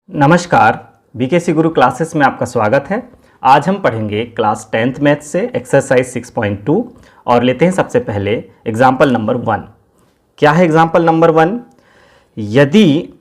नमस्कार, बीकेसी गुरु क्लासेस में आपका स्वागत है। आज हम पढ़ेंगे क्लास 10th मैथ से एक्सरसाइज 6.2 और लेते हैं सबसे पहले एग्जाम्पल नंबर 1। क्या है एग्जाम्पल नंबर 1? यदि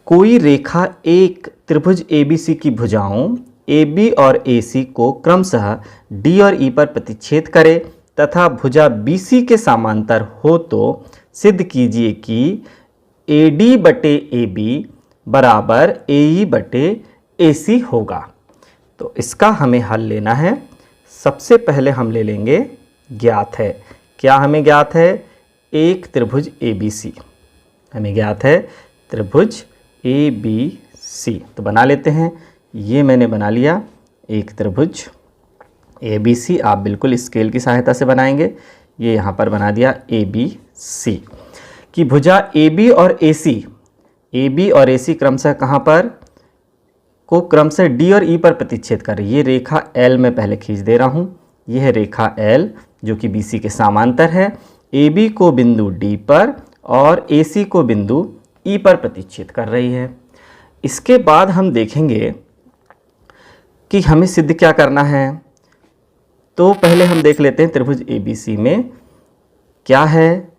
कोई रेखा एक त्रिभुज ABC की भुजाओं AB और AC को क्रमशः D और E पर प्रतिच्छेद करे तथा भुजा BC के समांतर हो तो सिद्ध कीजिए कि AD बटे AB बराबर AE बटे AC होगा। तो इसका हमें हल लेना है। सबसे पहले हम ले लेंगे ज्ञात है। क्या हमें ज्ञात है? एक त्रिभुज ABC हमें ज्ञात है, त्रिभुज ABC। तो बना लेते हैं। ये मैंने बना लिया एक त्रिभुज ABC। आप बिल्कुल स्केल की सहायता से बनाएंगे। ये यहाँ पर बना दिया ABC की भुजा AB और AC क्रमशः कहाँ पर को क्रमशः D और E पर प्रतिच्छेद कर रही है। ये रेखा L मैं पहले खींच दे रहा हूँ। ये है रेखा L जो कि BC के समांतर है। AB को बिंदु D पर और AC को बिंदु E पर प्रतिच्छेद कर रही है। इसके बाद हम देखेंगे कि हमें सिद्ध क्या करना है। तो पहले हम देख लेते हैं त्रिभुज ABC में क्या है।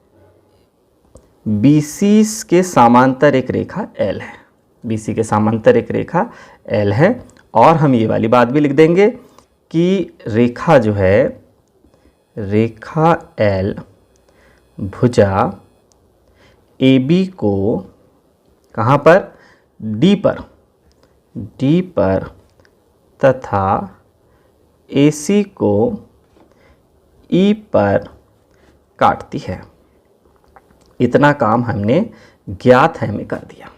BC के समांतर एक रेखा L है। BC के समांतर एक रेखा L है और हम ये वाली बात भी लिख देंगे कि रेखा जो है, रेखा L भुजा AB को कहाँ पर? D पर तथा AC को E पर काटती है। इतना काम हमने ज्ञात है में कर दिया।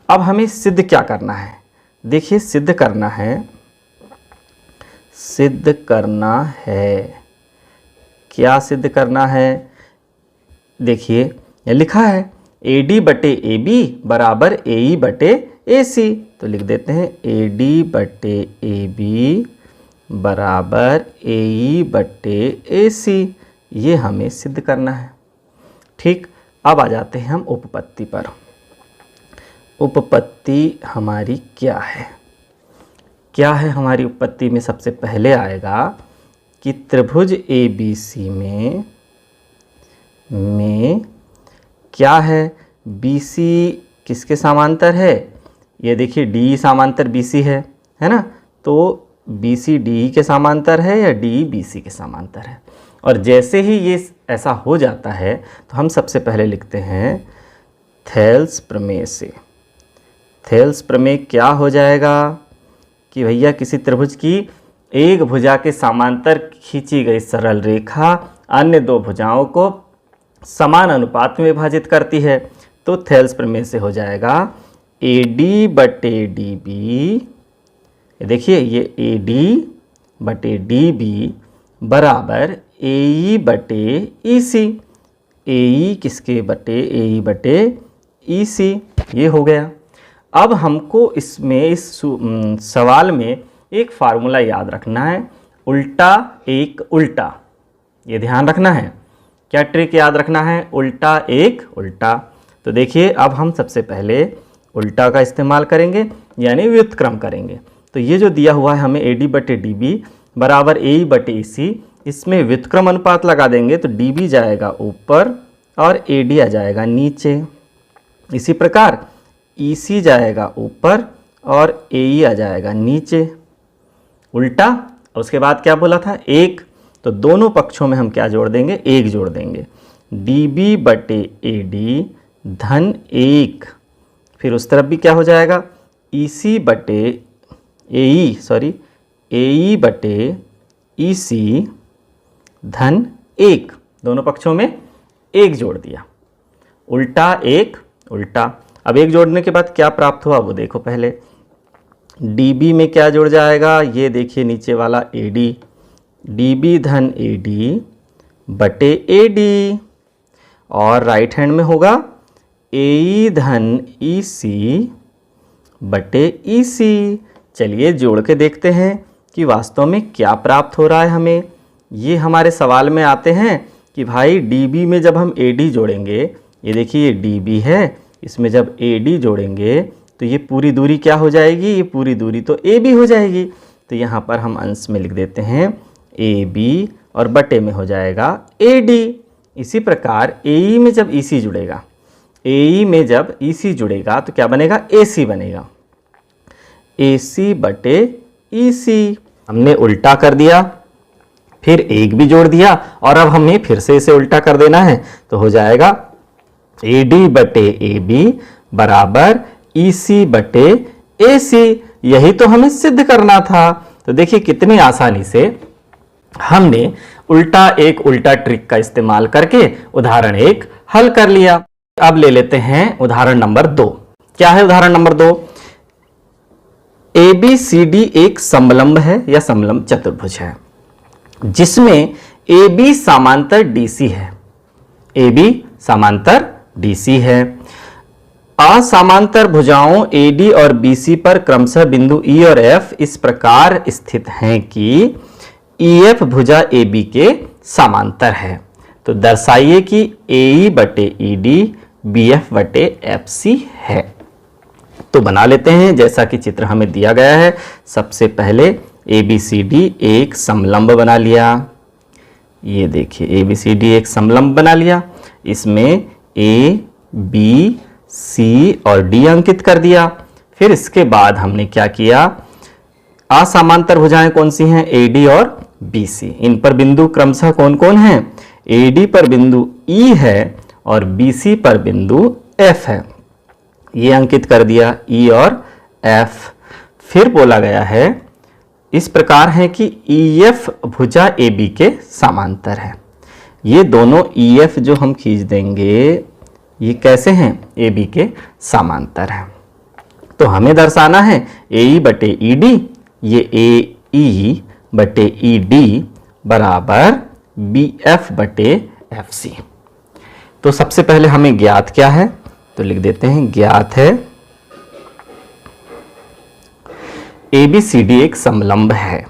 अब हमें सिद्ध क्या करना है? देखिए, सिद्ध करना है। क्या सिद्ध करना है? देखिए ये लिखा है AD बटे AB बराबर AE बटे AC। तो लिख देते हैं AD बटे AB बराबर AE बटे AC। ये हमें सिद्ध करना है। ठीक, अब आ जाते हैं हम उपपत्ति पर। उपपत्ति हमारी क्या है? क्या है हमारी उपपत्ति में? सबसे पहले आएगा कि त्रिभुज ABC में क्या है? BC किसके समांतर है? ये देखिए DE समांतर BC है ना? तो BC DE के समांतर है या DE BC के समांतर है। और जैसे ही ये ऐसा हो जाता है तो हम सबसे पहले लिखते हैं थेल्स प्रमेय से। थेल्स प्रमेय क्या हो जाएगा कि भैया किसी त्रिभुज की एक भुजा के समांतर खींची गई सरल रेखा अन्य दो भुजाओं को समान अनुपात में विभाजित करती है। तो थेल्स प्रमेय से हो जाएगा AD बटे DB। देखिए ये AD बटे DB बराबर AE बटे EC। AE किसके बटे? AE बटे EC। ये हो गया। अब हमको इसमें इस सवाल में एक फार्मूला याद रखना है, उल्टा एक उल्टा। ये ध्यान रखना है। क्या ट्रिक याद रखना है? उल्टा एक उल्टा। तो देखिए अब हम सबसे पहले उल्टा का इस्तेमाल करेंगे यानी व्युत्क्रम करेंगे। तो ये जो दिया हुआ है हमें AD बटे DB बराबर AE बटे EC, इसमें व्युत्क्रम अनुपात लगा देंगे तो DB जाएगा ऊपर और AD आ जाएगा नीचे। इसी प्रकार EC जाएगा ऊपर और AE आ जाएगा नीचे। उल्टा। उसके बाद क्या बोला था? एक। तो दोनों पक्षों में हम क्या जोड़ देंगे? एक जोड़ देंगे। DB बटे AD धन 1। फिर उस तरफ भी क्या हो जाएगा? EC बटे AE बटे EC धन 1। दोनों पक्षों में एक जोड़ दिया। उल्टा एक उल्टा। अब एक जोड़ने के बाद क्या प्राप्त हुआ वो देखो पहले। DB में क्या जुड़ जाएगा? ये देखिए नीचे वाला AD। DB धन AD बटे AD और राइट हैंड में होगा AE धन EC बटे EC। चलिए जोड़ के देखते हैं कि वास्तव में क्या प्राप्त हो रहा है हमें। ये हमारे सवाल में आते हैं कि भाई DB में जब हम AD जोड़ेंगे, ये देखिए ये DB है, इसमें जब AD जोड़ेंगे तो ये पूरी दूरी क्या हो जाएगी, ये पूरी दूरी तो ए बी हो जाएगी। तो यहाँ पर हम अंश में लिख देते हैं ए बी और बटे में हो जाएगा ए डी। इसी प्रकार ए में जब ई जुड़ेगा, ए में जब ई जुड़ेगा तो क्या बनेगा, ए सी बनेगा, ए सी बटे ई सी। हमने उल्टा कर दिया, फिर एक भी जोड़ दिया और अब हमें फिर से इसे उल्टा कर देना है, तो हो जाएगा ए डी बटे ए बी बराबर ई सी बटे ए सी। यही तो हमें सिद्ध करना था। तो देखिए कितनी आसानी से हमने एक उल्टा ट्रिक का इस्तेमाल करके उदाहरण 1 हल कर लिया। अब ले लेते हैं उदाहरण नंबर 2। क्या है उदाहरण number 2? A B C D एक समलंब है या समलंब चतुर्भुज है जिसमें ए बी समांतर डीसी है। ए बी समांतर डीसी है। असमांतर भुजाओं AD और BC पर क्रमशः बिंदु E और F इस प्रकार स्थित हैं कि EF भुजा AB के समांतर है। तो दर्शाइए कि AE बटे ED BF बटे FC है। तो बना लेते हैं जैसा कि चित्र हमें दिया गया है। सबसे पहले ABCD एक समलंब बना लिया। ये देखिए ABCD एक समलंब बना लिया। इसमें A, B, C और D अंकित कर दिया। फिर इसके बाद हमने क्या किया, असमांतर भुजाएं कौन सी हैं, AD और BC। इन पर बिंदु क्रमशः कौन कौन हैं, AD पर बिंदु E है और BC पर बिंदु F है। ये अंकित कर दिया E और F। फिर बोला गया है इस प्रकार है कि EF भुजा AB के समांतर है। ये दोनों EF जो हम खींच देंगे ये कैसे हैं, AB के समांतर हैं। तो हमें दर्शाना है AE बटे ED, ये AE बटे ED बराबर BF बटे FC। तो सबसे पहले हमें ज्ञात क्या है, तो लिख देते हैं ज्ञात है ABCD एक समलंब है।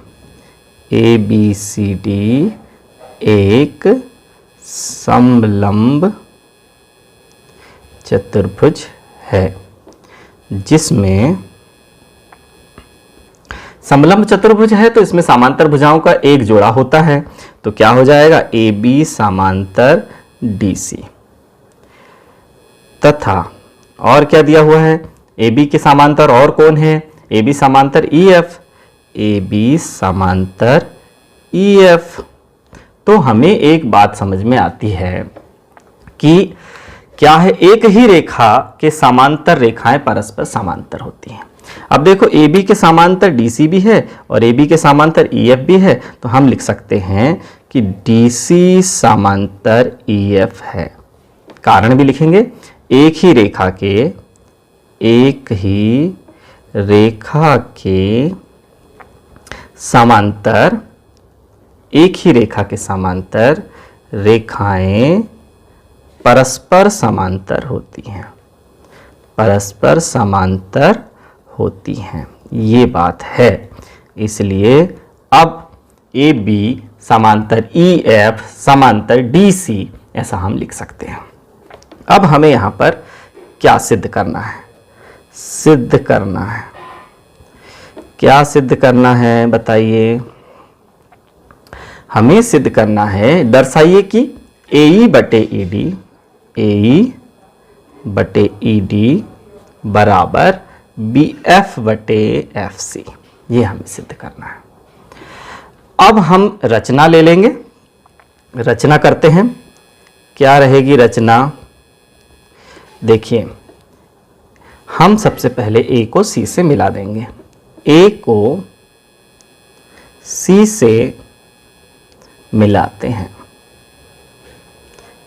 ABCD एक समलंब चतुर्भुज है जिसमें समलंब चतुर्भुज है तो इसमें समांतर भुजाओं का एक जोड़ा होता है। तो क्या हो जाएगा, AB समांतर DC तथा और क्या दिया हुआ है, AB के समांतर और कौन है, AB समांतर EF, AB समांतर EF। तो हमें एक बात समझ में आती है कि क्या है, एक ही रेखा के समांतर रेखाएं परस्पर समांतर होती हैं। अब देखो AB के समांतर DC भी है और AB के समांतर EF भी है। तो हम लिख सकते हैं कि DC समांतर EF है। कारण भी लिखेंगे, एक ही रेखा के समांतर रेखाएं परस्पर समांतर होती हैं, ये बात है। इसलिए अब AB समांतर EF समांतर DC ऐसा हम लिख सकते हैं। अब हमें यहाँ पर क्या सिद्ध करना है, क्या सिद्ध करना है बताइए। हमें सिद्ध करना है, दर्शाइए कि AE बटे ED बराबर BF बटे FC। ये हमें सिद्ध करना है। अब हम रचना ले लेंगे, रचना करते हैं। क्या रहेगी रचना, देखिए हम सबसे पहले A को C से मिला देंगे। A को C से मिलाते हैं।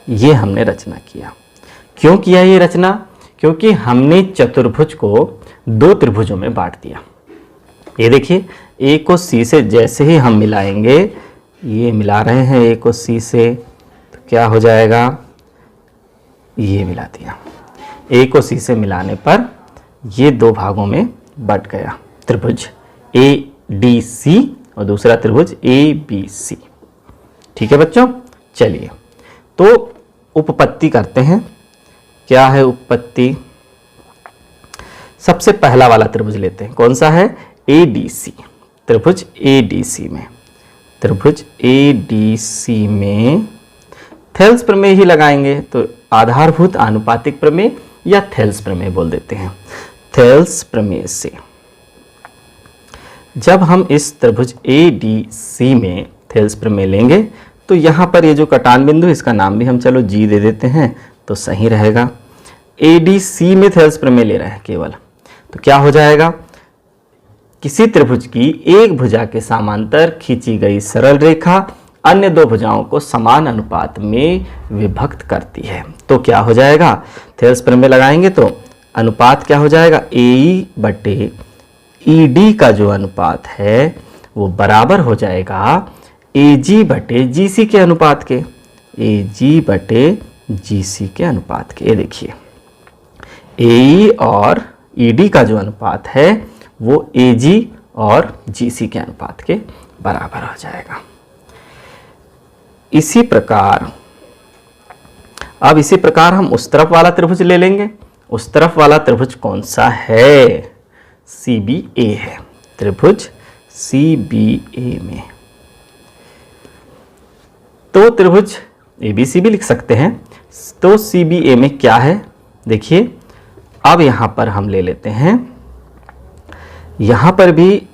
ये हमने रचना किया। क्यों किया ये रचना, क्योंकि हमने चतुर्भुज को दो त्रिभुजों में बांट दिया। ये देखिए A को C से जैसे ही हम मिलाएंगे, ये मिला रहे हैं A को C से, तो क्या हो जाएगा, ये मिला दिया। A को C से मिलाने पर ये दो भागों में बट गया, त्रिभुज ADC और दूसरा त्रिभुज ABC। ठीक है बच्चों, चलिए तो उपपत्ति करते हैं। क्या है उपपत्ति, सबसे पहला वाला त्रिभुज लेते हैं, कौन सा है, ADC, त्रिभुज ADC में, त्रिभुज ADC में थेल्स प्रमेय ही लगाएंगे, तो आधारभूत आनुपातिक प्रमेय या थेल्स प्रमेय बोल देते हैं। थेल्स प्रमेय से जब हम इस त्रिभुज ADC में थेल्स प्रमेय लेंगे तो यहाँ पर ये जो कटान बिंदु, इसका नाम भी हम चलो G दे देते हैं तो सही रहेगा। ADC में थेल्स प्रमेय ले रहे हैं केवल, तो क्या हो जाएगा, किसी त्रिभुज की एक भुजा के समांतर खींची गई सरल रेखा अन्य दो भुजाओं को समान अनुपात में विभक्त करती है। तो क्या हो जाएगा, थेल्स प्रमेय लगाएंगे तो अनुपात क्या हो जाएगा, AE बटे ED का जो अनुपात है वो बराबर हो जाएगा AG बटे GC के अनुपात के, AG बटे GC के अनुपात के। ये देखिए AE और ED का जो अनुपात है वो AG और GC के अनुपात के बराबर हो जाएगा। इसी प्रकार अब इसी प्रकार हम उस तरफ वाला त्रिभुज ले लेंगे। उस तरफ वाला त्रिभुज कौन सा है, CBA है, त्रिभुज CBA में। तो त्रिभुज ABC भी लिख सकते हैं। तो CBA में क्या है, देखिए अब यहां पर हम ले लेते हैं, यहां पर भी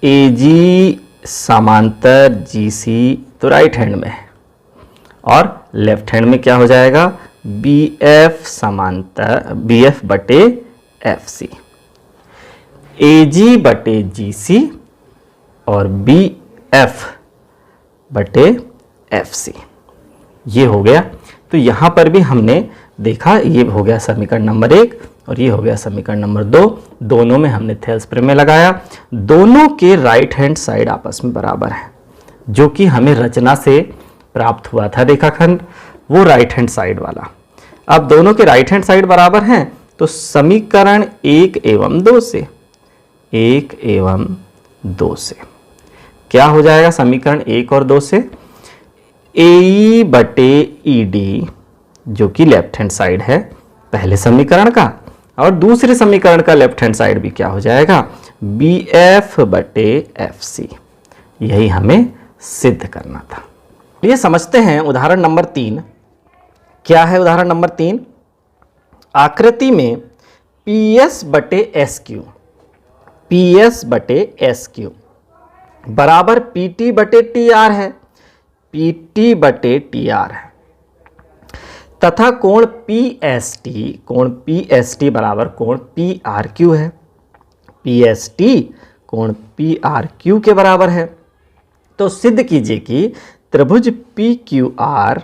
AG समांतर GC तो राइट हैंड में है और लेफ्ट हैंड में क्या हो जाएगा, BF समांतर BF बटे FC, AG बटे GC और BF बटे FC, ये हो गया। तो यहाँ पर भी हमने देखा, ये हो गया समीकरण नंबर 1 और ये हो गया समीकरण नंबर 2। दोनों में हमने थेल्स प्रमेय लगाया, दोनों के राइट हैंड साइड आपस में बराबर है, जो कि हमें रचना से प्राप्त हुआ था रेखाखंड, वो राइट हैंड साइड वाला। अब दोनों के राइट हैंड साइड बराबर हैं तो समीकरण 1 एवं 2 से, 1 एवं 2 से क्या हो जाएगा, समीकरण 1 और 2 से AE बटे ED जो कि लेफ्ट हैंड साइड है पहले समीकरण का, और दूसरे समीकरण का लेफ्ट हैंड साइड भी क्या हो जाएगा, BF बटे FC। यही हमें सिद्ध करना था। ये समझते हैं उदाहरण नंबर 3। क्या है उदाहरण नंबर 3, आकृति में PS बटे SQ, PS बटे SQ बराबर PT बटे TR है, PT बटे TR है, तथा कोण PST बराबर कोण PRQ है, PST कोण PRQ के बराबर है। तो सिद्ध कीजिए कि त्रिभुज PQR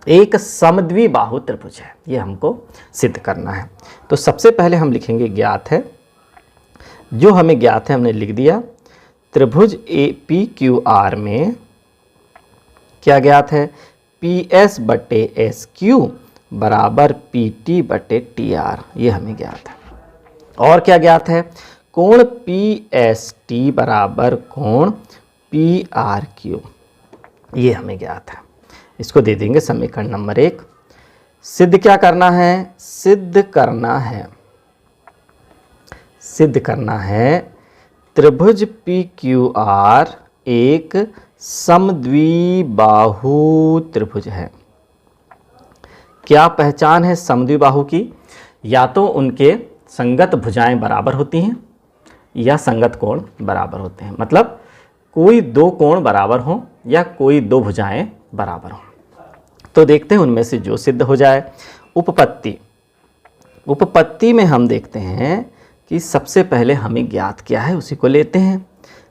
एक समद्विबाहु त्रिभुज है। ये हमको सिद्ध करना है। तो सबसे पहले हम लिखेंगे ज्ञात है, जो हमें ज्ञात है हमने लिख दिया। त्रिभुज PQR में क्या ज्ञात है, PS बटे SQ बराबर PT बटे TR, ये हमें ज्ञात है। और क्या ज्ञात है, कोण PST बराबर कोण PRQ, ये हमें ज्ञात है। इसको दे देंगे समीकरण नंबर 1। सिद्ध क्या करना है, सिद्ध करना है त्रिभुज PQR एक समद्विबाहु त्रिभुज है। क्या पहचान है समद्विबाहु की, या तो उनके संगत भुजाएं बराबर होती हैं या संगत कोण बराबर होते हैं, मतलब कोई दो कोण बराबर हों या कोई दो भुजाएं बराबर हों। तो देखते हैं उनमें से जो सिद्ध हो जाए। उपपत्ति में हम देखते हैं कि सबसे पहले हमें ज्ञात क्या है उसी को लेते हैं।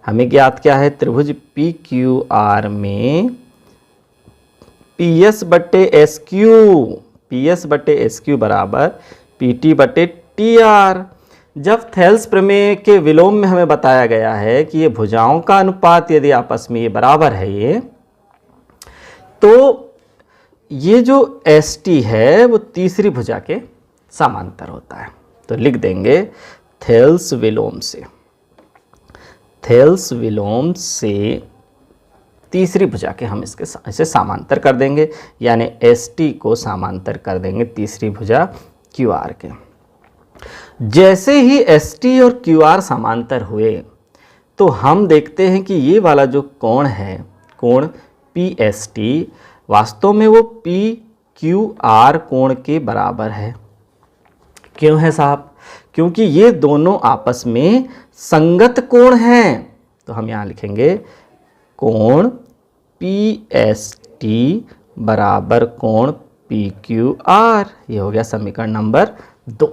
हमें ज्ञात क्या है, त्रिभुज PQR में PS बटे SQ बराबर PT बटे TR। जब थेल्स प्रमेय के विलोम में हमें बताया गया है कि ये भुजाओं का अनुपात यदि आपस में ये बराबर है ये, तो ये जो ST है वो तीसरी भुजा के समांतर होता है। तो लिख देंगे थेल्स विलोम से तीसरी भुजा के हम इसे समांतर कर देंगे, यानी ST को समांतर कर देंगे तीसरी भुजा QR के। जैसे ही एस टी और क्यू आर समांतर हुए तो हम देखते हैं कि ये वाला जो कोण है, कोण पी एस टी, वास्तव में वो पी क्यू आर कोण के बराबर है। क्यों है साहब? क्योंकि ये दोनों आपस में संगत कोण हैं। तो हम यहाँ लिखेंगे कोण पी एस टी बराबर कोण पी क्यू आर। ये हो गया समीकरण नंबर 2।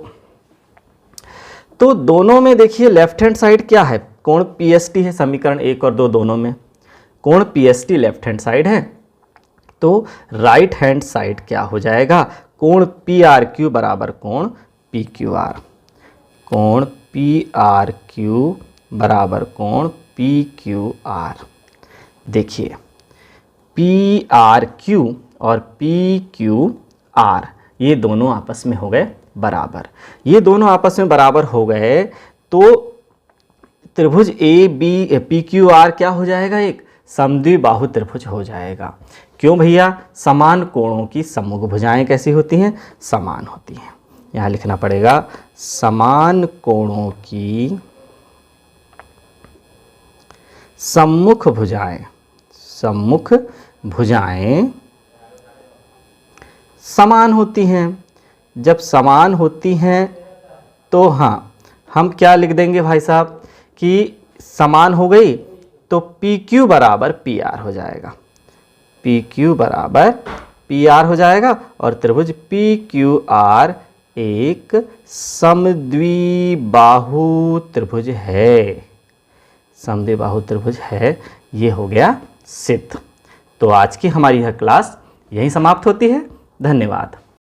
तो दोनों में देखिए लेफ्ट हैंड साइड क्या है, कोण पी एस टी है, समीकरण 1 और 2 दोनों में कोण P S T left hand side है। तो राइट हैंड साइड क्या हो जाएगा, कोण पी आर क्यू बराबर कोण पी क्यू आर। कोण पी आर क्यू बराबर कोण पी क्यू आर। देखिए पी आर क्यू और पी क्यू आर ये दोनों आपस में हो गए बराबर। ये दोनों आपस में बराबर हो गए तो त्रिभुज A B P Q R क्या हो जाएगा, एक समद्विबाहु त्रिभुज हो जाएगा। क्यों भैया? समान कोणों की सम्मुख भुजाएं कैसी होती हैं? समान होती हैं। यहाँ लिखना पड़ेगा समान कोणों की सम्मुख भुजाएं, सम्मुख भुजाएं समान होती हैं। जब समान होती हैं तो हाँ हम क्या लिख देंगे भाई साहब कि समान हो गई तो पी क्यू बराबर पी आर हो जाएगा, पी क्यू बराबर पी आर हो जाएगा। और त्रिभुज पी क्यू आर एक समद्विबाहु त्रिभुज है, समद्विबाहु त्रिभुज है। ये हो गया सिद्ध। तो आज की हमारी यह क्लास यहीं समाप्त होती है। धन्यवाद।